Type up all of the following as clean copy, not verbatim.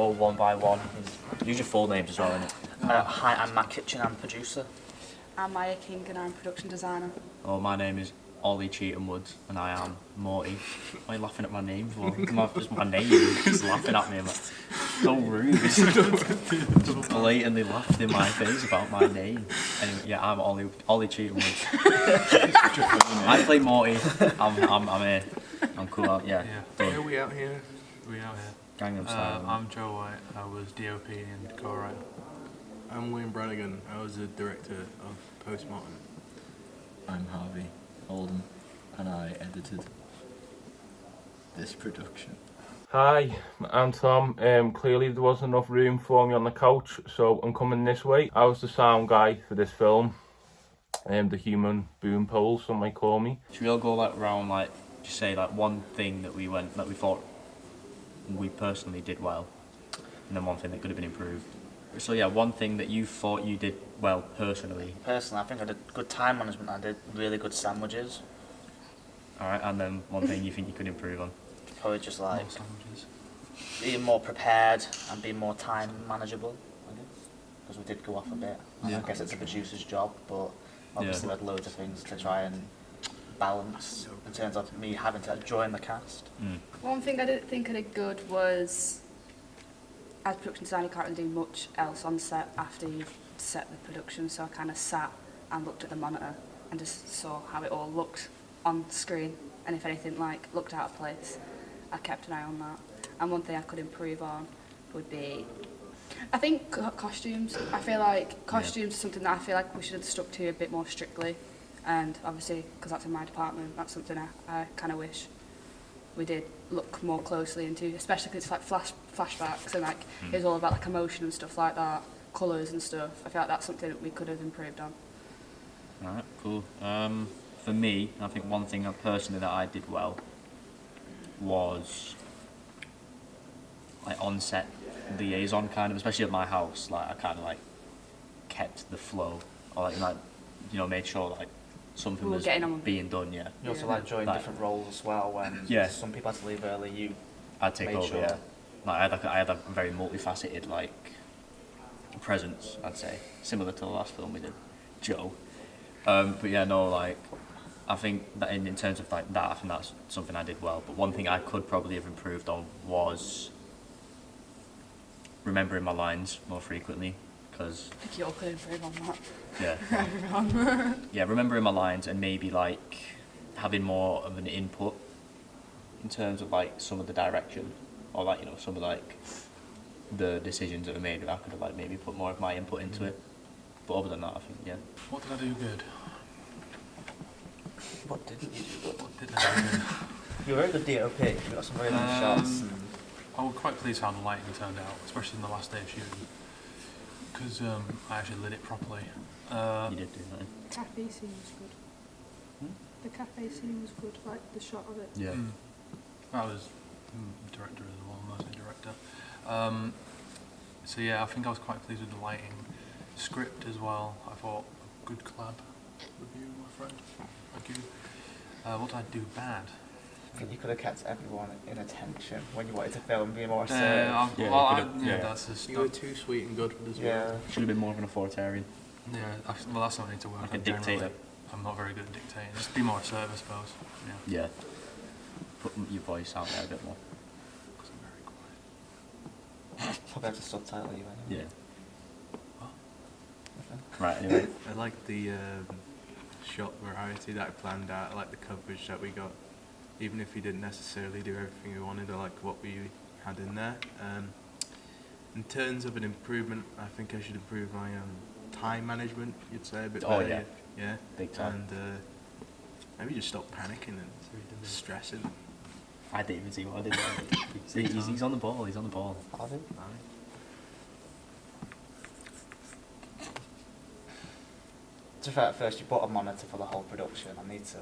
go one by one. Use your full names as well, innit? Hi, I'm Matt Kitchen, I'm producer. I'm Maya King and I'm production designer. Oh, my name is Ollie Cheatham Woods and I am Morty. Why are you laughing at my name for? Just my name. Just laughing at me. I'm like, so rude. Just blatantly laughed in my face about my name. Anyway, yeah, I'm Ollie Cheatham Woods. I play Morty. I'm here. I'm cool. Yeah. Yeah, we out here. Gangnam Style. I'm Joe White. I was DOP and co-writer. I'm Wayne Brannigan. I was the director of Post-Mortem. I'm Harvey Oldham and I edited this production. Hi, I'm Tom. Clearly there wasn't enough room for me on the couch, so I'm coming this way. I was the sound guy for this film. The human boom pole, some might call me. Should we all go like round, like just say like one thing that we thought we personally did well, and then one thing that could have been improved. So yeah, one thing that you thought you did well personally. Personally, I think I did good time management. I did really good sandwiches. All right, and then one thing you think you could improve on. Probably just like More sandwiches. being more prepared and being more time manageable. Because we did go off a bit. Yeah. I guess it's a producer's job, but obviously we had loads of things to try and balance in terms of me having to join the cast. One thing I didn't think I did good was, as production designer, you can't really do much else on set after you've set the production, so I kind of sat and looked at the monitor and just saw how it all looked on screen, and if anything like looked out of place, I kept an eye on that. And one thing I could improve on would be, I think costumes. I feel like costumes is something that I feel like we should have stuck to a bit more strictly, and obviously because that's in my department, that's something I kind of wish we did look more closely into, especially because it's like flashbacks and like it's all about like emotion and stuff like that, colours and stuff. I feel like that's something that we could have improved on. Alright, cool. For me, I think one thing personally that I did well was like on-set liaison kind of, especially at my house. Like I kind of like kept the flow, or like you know, made sure like something We were was getting on. being done. Yeah, You also Yeah. like joined Like- different roles as well when Yeah. some people had to leave early. You I'd take made over. sure. Yeah, like I had a very multifaceted like presence. I'd say similar to the last film we did, Joe. But yeah, no, like I think that in terms of like that, I think that's something I did well. But one thing I could probably have improved on was remembering my lines more frequently, because I think you all could improve on that. yeah, yeah, remembering my lines and maybe like having more of an input in terms of like some of the direction, or like, you know, some of like the decisions that were made. I could have like maybe put more of my input into it. But other than that, I think yeah. What did I do good? what did you do? What did I do good? You were very good DOP. You got some very nice shots. And I was quite pleased how the lighting turned out, especially in the last day of shooting, because I actually lit it properly. You did do that. Cafe scene was good. Hmm? The cafe scene was good, like the shot of it. Yeah. I was director as well, mostly director. So yeah, I think I was quite pleased with the lighting. Script as well, I thought good collab with you, my friend. Thank you. What did I do bad? I think you could have kept everyone in attention when you wanted to film, be more assertive. Yeah, Yeah, yeah. that's just You were too sweet and good as well. Yeah. Should have been more of an authoritarian. yeah. Well, that's something I need to work Like on. a dictator. Generally. I'm not very good at dictating. Just be more assertive, I suppose. Yeah. Yeah. Put your voice out there a bit more. Because I'm very quiet. Probably have to subtitle you anyway. Yeah. Right, anyway. I like the shot variety that I planned out. I like the coverage that we got. Even if we didn't necessarily do everything we wanted, I like what we had in there. In terms of an improvement, I think I should improve my time management, you'd say, a bit Oh, better. yeah. Yeah. Big time. And maybe just stop panicking and stressing. I didn't even see what I did there. He's on the ball, he's on the ball. Are they? To be fair, at first you bought a monitor for the whole production. I need to.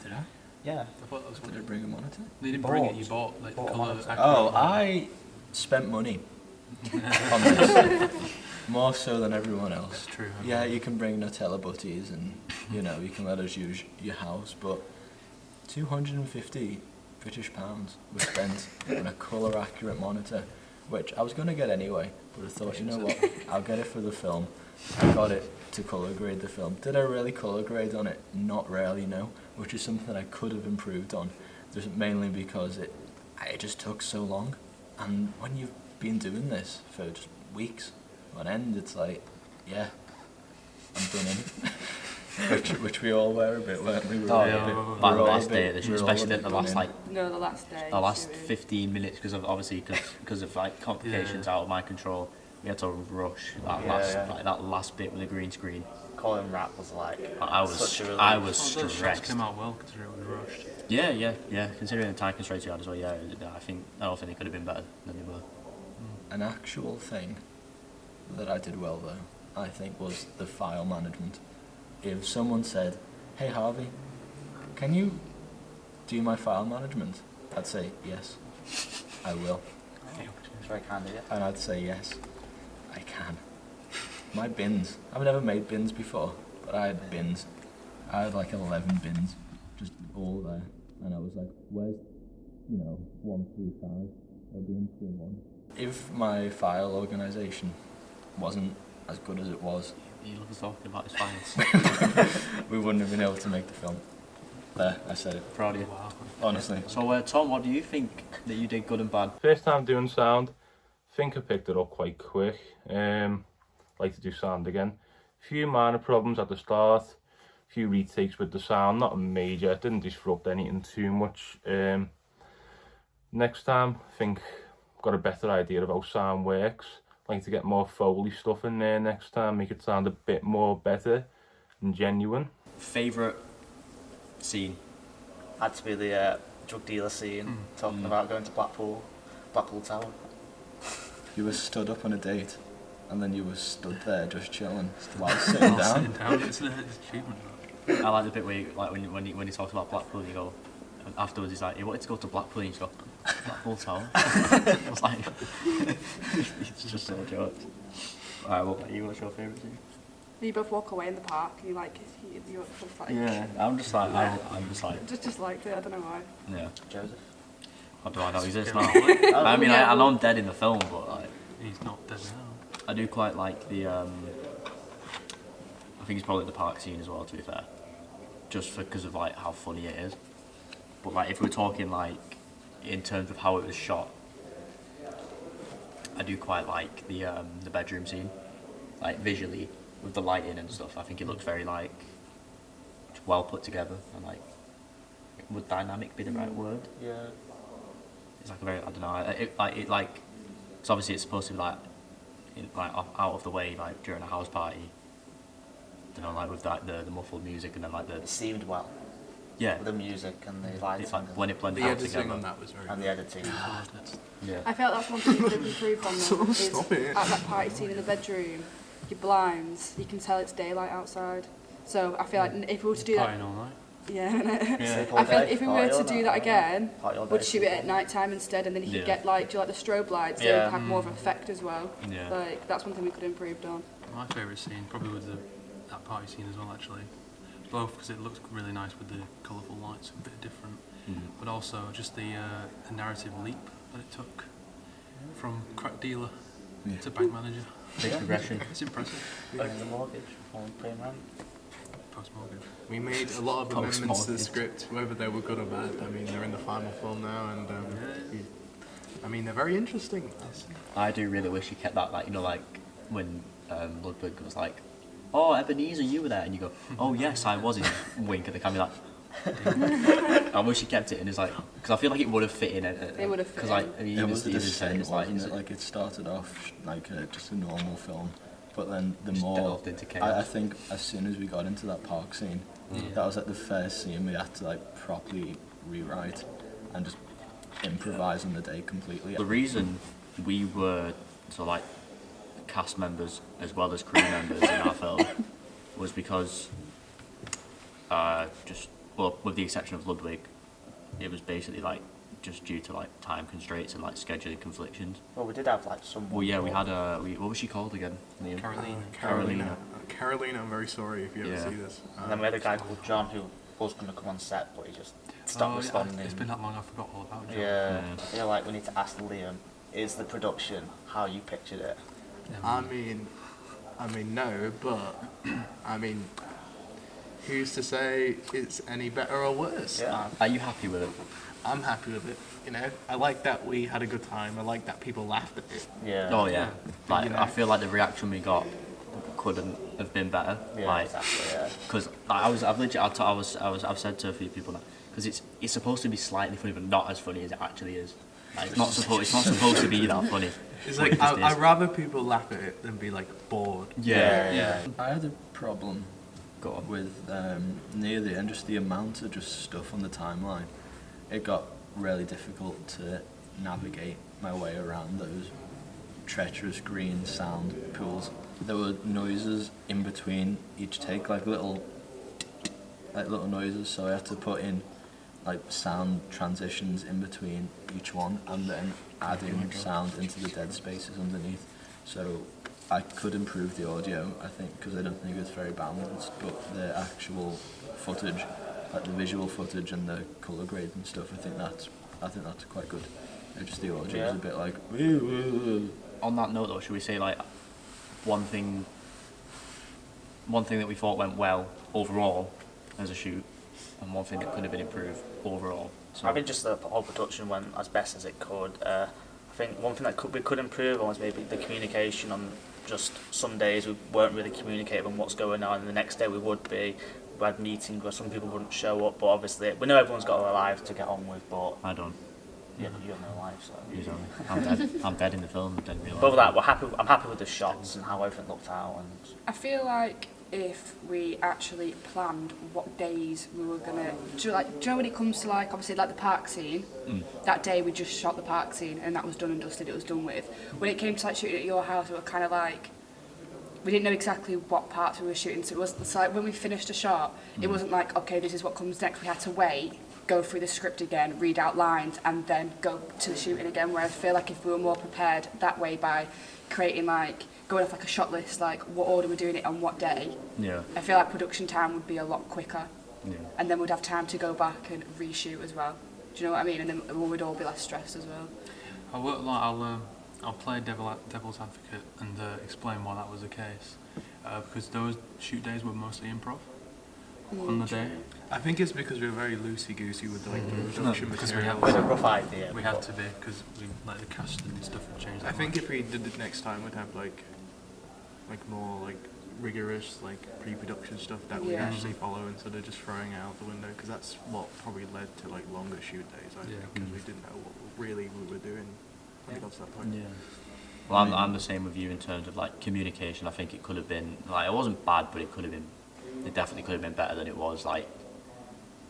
Did I? Yeah. I thought that was Did I bring a monitor? You didn't bring it, you bought like the Bought a colour. monitor. accurate Oh, one. I spent money on this. More so than everyone else. That's true. Yeah, you can bring Nutella butties and, you know, you can let us use your house, but 250 British pounds was spent on a colour accurate monitor. which I was going to get anyway, but I thought, you know what, I'll get it for the film. I got it to colour grade the film. Did I really colour grade on it? Not really, no, which is something I could have improved on, just mainly because it just took so long. And when you've been doing this for just weeks on end, it's like, yeah, I'm done in. which we all were a bit, weren't we? Oh, yeah. Like the last day of the shoot, especially the last No, the last day. the last 15 minutes, because of obviously because of like complications out of my control. We had to rush that that last bit with the green screen. Calling rap was like I was such a relief. I was Those shots stressed. came out well considering we rushed. Yeah. Considering the time constraints we had as well, I don't think it could have been better than they were. An actual thing that I did well though, I think, was the file management. If someone said, "Hey Harvey, can you do my file management?" I'd say, "Yes, I will." It's very kind of you. And I'd say, "Yes, I can." My bins, I've never made bins before, but I had bins. I had like 11 bins, just all there. And I was like, where's, 135? They'll be in 3-1. If my file organisation wasn't as good as it was, He loves talking about his files. we wouldn't have been able to make the film. There, I said it. Proud of you. Wow. Honestly. So Tom, what do you think that you did good and bad? First time doing sound, think I picked it up quite quick. Like to do sound again. Few minor problems at the start, few retakes with the sound, not major, it didn't disrupt anything too much. Next time, I think I've got a better idea of how sound works. Like to get more Foley stuff in there next time, make it sound a bit more better and genuine. Favourite scene? Had to be the drug dealer scene, talking about going to Blackpool Tower. You were stood up on a date, and then you were stood there just chilling while sitting down. Sitting down, it's an achievement. I like the bit where when he talks about Blackpool, you go, and afterwards he's like, he wanted to go to Blackpool, and you just go, Blackpool Tower. I was like, it's just so jokes. Alright, what about you? What's your favourite scene? You both walk away in the park and you're both like... Yeah, I'm just like, Just liked it, I don't know why. yeah. Joseph. What do I know? He's this Yeah. now. I mean, I know I'm dead in the film, but like, He's not dead now. I do quite like the. I think it's probably the park scene as well. To be fair, just because of like how funny it is. But like, if we're talking like in terms of how it was shot, I do quite like the bedroom scene, like visually with the lighting and stuff. I think it looks very like well put together and like. Would dynamic be the right word? Yeah. It's like a very, I don't know, because obviously it's supposed to be like out of the way, like during a house party. I don't know, like with that the muffled music and then like It seemed well. yeah, The music and the lighting. it's like when it blended The out editing together. on that was very and the editing. Yeah, I felt that's one thing you could have improved on though, is Stop it. at that party scene in the bedroom, your blinds, you can tell it's daylight outside. So I feel like if we were to do that... Partying all night. Yeah, Sleep all I feel day, if we were party to all do night, that again, party all day, we'd shoot sleep it all at day. night time instead, and then he'd Yeah. get like, do like the strobe lights, so Yeah. it'd have more of an effect as well. yeah. Like that's one thing we could have improved on. My favourite scene probably was that party scene as well, actually. Both because it looks really nice with the colourful lights, a bit different, but also just the narrative leap that it took from crack dealer to bank manager. Big progression. It's impressive. Owning the mortgage, on paying rent. Post-mortgage. We made a lot of amendments to the Post-mortgage. script, whether they were good or bad. I mean, they're in the final film now, and I mean, they're very interesting. I do really wish you kept that, like like when Ludwig was like, "Oh, Ebenezer, you were there," and you go, "Oh yes, I was." And wink at the camera like. I wish you kept it, and it's like because I feel like it would have fit in. It would have fit because like in. I mean, It even was the Steve was saying same, it's like, wasn't it? Like it started off like just a normal film, but then the Just more delved into chaos. I think as soon as we got into that park scene, that was like the first scene we had to like properly rewrite and just improvise on the day completely. The reason we were so like cast members as well as crew members in our film was because with the exception of Ludwig, it was basically like just due to like time constraints and like scheduling conflictions. Well, we did have like someone. Well, yeah, we had what was she called again? Liam? Carolina. Carolina, I'm very sorry if you ever Yeah. see this. And then we had a guy called John who was going to come on set, but he just stopped responding. It's been that long, I forgot all about it. Yeah, I feel like we need to ask Liam is the production how you pictured it? I mean, no, but I mean, who's to say it's any better or worse? Yeah. Are you happy with it? I'm happy with it. You know, I like that we had a good time. I like that people laughed at it. Yeah. Oh yeah. Like, You know. I feel like the reaction we got couldn't have been better. Yeah, Like, exactly. Yeah. because I've said to a few people that because it's supposed to be slightly funny, but not as funny as it actually is. Like, it's not supposed to be that funny. It's but like it just I'd is. rather people laugh at it than be like bored. Yeah. I had a problem Go on. with near the end, just the amount of just stuff on the timeline. It got really difficult to navigate my way around those treacherous green sound pools. There were noises in between each take, like little noises, so I had to put in like sound transitions in between each one and then add in sound into the dead spaces underneath. So I could improve the audio, I think, because I don't think it's very balanced, but the actual footage, like the visual footage and the colour grade and stuff, I think that's quite good. Just the audio is a bit like On that note though, should we say like one thing that we thought went well overall as a shoot and one thing that could have been improved overall? So I think just the whole production went as best as it could. I think one thing that we could improve on was maybe the communication. On just some days we weren't really communicating on what's going on, and the next day we would be. We had meetings where some people wouldn't show up, but obviously we know everyone's got their lives to get on with. But I don't. you have no life, so. You don't. I'm dead. I'm dead in the film. Dead in real life. But with that, I'm happy with the shots and how everything looked out. And I feel like if we actually planned what days we were gonna do, you know when it comes to like obviously like the park scene, that day we just shot the park scene and that was done and dusted. It was done with. When it came to like shooting at your house, we were kind of like we didn't know exactly what parts we were shooting. So it's like when we finished a shot, it wasn't like okay, this is what comes next. We had to wait, go through the script again, read out lines, and then go to the shooting again. Whereas I feel like if we were more prepared that way by creating like going off like a shot list, like what order we're doing it on what day, Yeah. I feel like production time would be a lot quicker, Yeah. and then we'd have time to go back and reshoot as well. Do you know what I mean? And then we'd all be less stressed as well. I'll play devil's advocate and explain why that was the case, because those shoot days were mostly improv on the day. I think it's because we were very loosey-goosey with like the production because material. we had a rough idea. We had to be because we like the cast and stuff had changed. I think if we did it next time, we'd have like more like rigorous like pre-production stuff that we Yeah. actually follow instead of just throwing it out the window, because that's what probably led to like longer shoot days. I think because we didn't know what really we were doing when we got to that point. Yeah. Well, I'm the same with you in terms of like communication. I think it could have been like it wasn't bad, but it definitely could have been better than it was. Like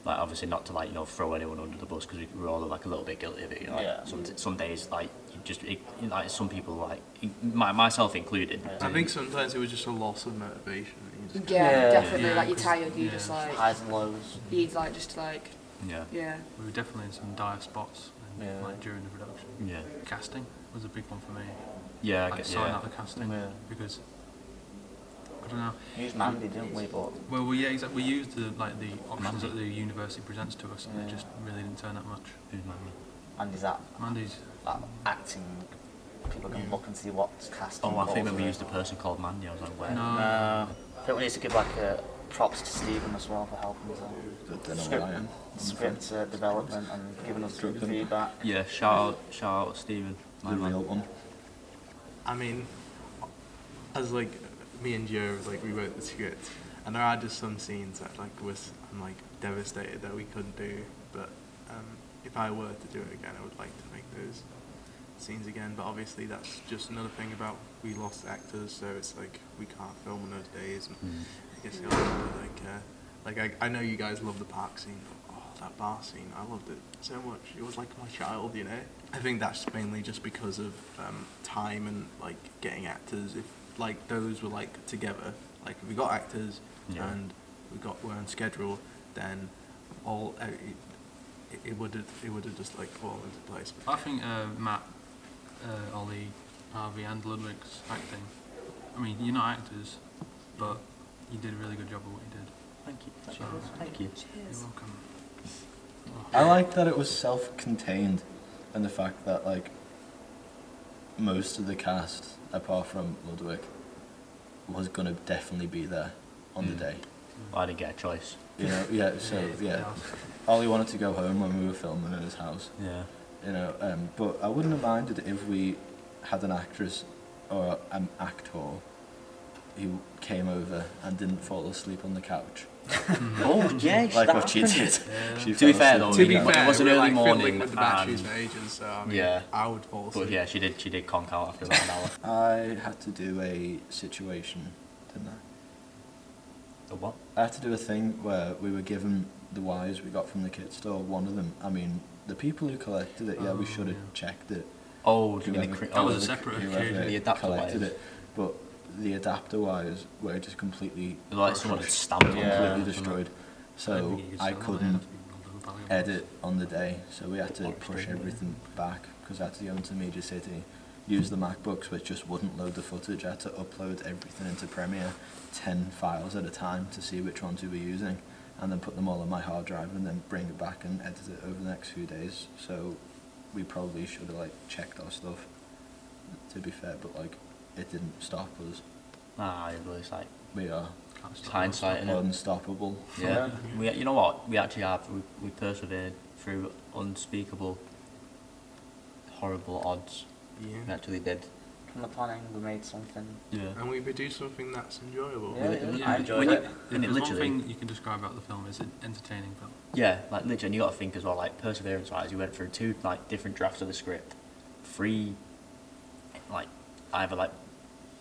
obviously not to like throw anyone under the bus because we were all like a little bit guilty of it. Like, Yeah. Some days like you just like some people like myself included. Yeah. I think sometimes it was just a loss of motivation. You just Yeah, definitely. Yeah, like you're 'cause- tired, you yeah. just like Highs and lows. you'd like just like Yeah. yeah. We were definitely in some dire spots like during the production. Yeah. Casting was a big one for me. Yeah. I Like guess. sorting Yeah. out the casting because I don't know. We used Mandy, didn't we? But Well, yeah, exactly. We used the options that the university presents to us, and it Yeah. just really didn't turn out much. Who's Mandy? Mandy's that Mandy's. acting. People can look and see what's casting. Oh, I think when we calls used a person called Mandy, I was like, where? No. I think we need to give like props to Stephen as well for helping us Don't know where I am. script development and giving us good feedback. Yeah. Shout out Stephen. The real one. I mean, as like me and Joe, like we wrote the script, and there are just some scenes that like I'm like devastated that we couldn't do. But if I were to do it again, I would like to make those scenes again. But obviously, that's just another thing about we lost actors, so it's like we can't film on those days. And I guess I know you guys love the park scene, but that bar scene, I loved it so much. It was like my child, you know. I think that's mainly just because of time and like getting actors. If like those were like together, like if we got actors and we're on schedule, then all it would have just like fallen into place. I think Matt, Ollie, Harvey, and Ludwig's acting. I mean, you're not actors, but you did a really good job of what you did. Thank you. So, Thank you. You're welcome. I like that it was self-contained, and the fact that like most of the cast, apart from Ludwig, was gonna definitely be there on the day. I didn't get a choice. You know, yeah. So yeah, Ollie wanted to go home when we were filming in his house. Yeah. You know, but I wouldn't have minded if we had an actress or an actor who came over and didn't fall asleep on the couch. Oh yeah, Like that what she happened. did. Yeah. She To be fell fair asleep. though, To be it fair, was an we were, early like, morning, fiddling with the batteries and for ages, so I mean, yeah. I would fall asleep. But yeah, she did conk out after about an hour. I had to do a situation, didn't I? A what? I had to do a thing where we were given the wires we got from the kit store. One of them, I mean, the people who collected it, yeah, we should have checked it. Oh, do you mean Whoever- That was a whoever- separate whoever occasion. The adapter collected wires. it, but the adapter wires were just completely Like someone had stamped on Yeah. completely destroyed. So I couldn't edit. edit on the day, so we had to push everything back because I had to go into Media City, use the MacBooks which just wouldn't load the footage. I had to upload everything into Premiere, 10 files at a time to see which ones we were using, and then put them all on my hard drive and then bring it back and edit it over the next few days. So we probably should have like checked our stuff, to be fair, but like it didn't stop us. Ah, it was like We are it's hindsight, innit? unstoppable. Yeah. You know what? We actually have. We persevered through unspeakable, horrible odds. We Yeah. actually did. From the planning, we made something. Yeah. And we produce something that's enjoyable. Yeah, Yeah. I enjoyed When you- it. And If it there's one literally. thing you can describe about the film is an entertaining film. Yeah, like literally, and you got to think as well, like perseverance-wise, you went through 2 like different drafts of the script, 3, like either like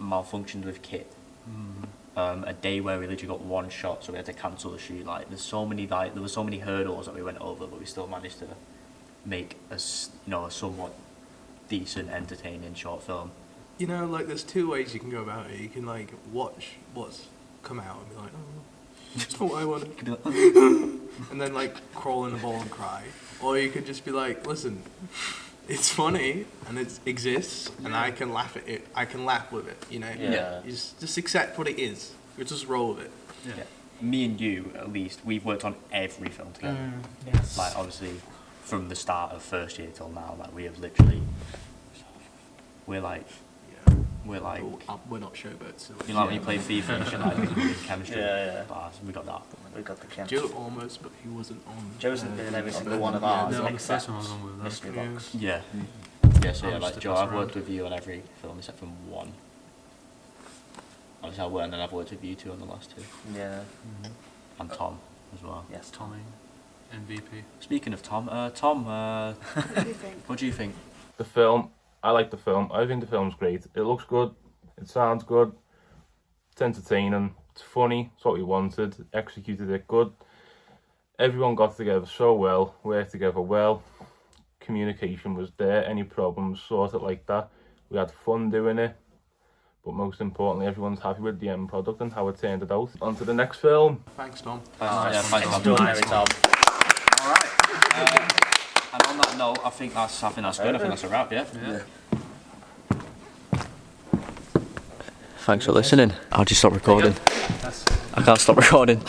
malfunctions with kit, a day where we literally got 1 shot, so we had to cancel the shoot. Like there were so many hurdles that we went over, but we still managed to make a somewhat decent, entertaining short film. You know, like there's 2 ways you can go about it. You can like watch what's come out and be like, oh, that's not what I wanted. And then like crawl in a ball and cry. Or you could just be like, listen, it's funny and it exists and I can laugh at it. I can laugh with it, you know? Yeah. You just accept what it is. You just roll with it. Yeah. Me and you, at least, we've worked on every film together. Yes. Like obviously, from the start of first year till now, like we have literally, we're like, Well, we're not showboats. So you know, like when you play FIFA, you should like be good in chemistry. Yeah. Bars, we got that. We got the chemistry. Joe almost, but he wasn't on. Joe's been in every single one of ours, No, the except first one I was on with that. Mystery Yeah. Box. Yeah. Yeah, so I yeah, was like the Joe, best I've worked around. with you on every film except from 1. Obviously, and then I've worked with you 2 on the last 2, Yeah. and Tom as well. Yes. Tommy, MVP. Speaking of Tom, What do you think? what do you think? The film, I like the film. I think the film's great. It looks good. It sounds good. It's entertaining. It's funny. It's what we wanted. Executed it good. Everyone got together so well. Worked together well. Communication was there. Any problems sorted like that. We had fun doing it. But most importantly, everyone's happy with the end product and how it turned it out. On to the next film. Thanks, Tom. Yeah, thanks, Tom. Extraordinary, Tom. Alright. And on that note, I think that's good. I think that's a wrap, yeah? Yeah. Thanks for listening. I'll just stop recording. I can't stop recording.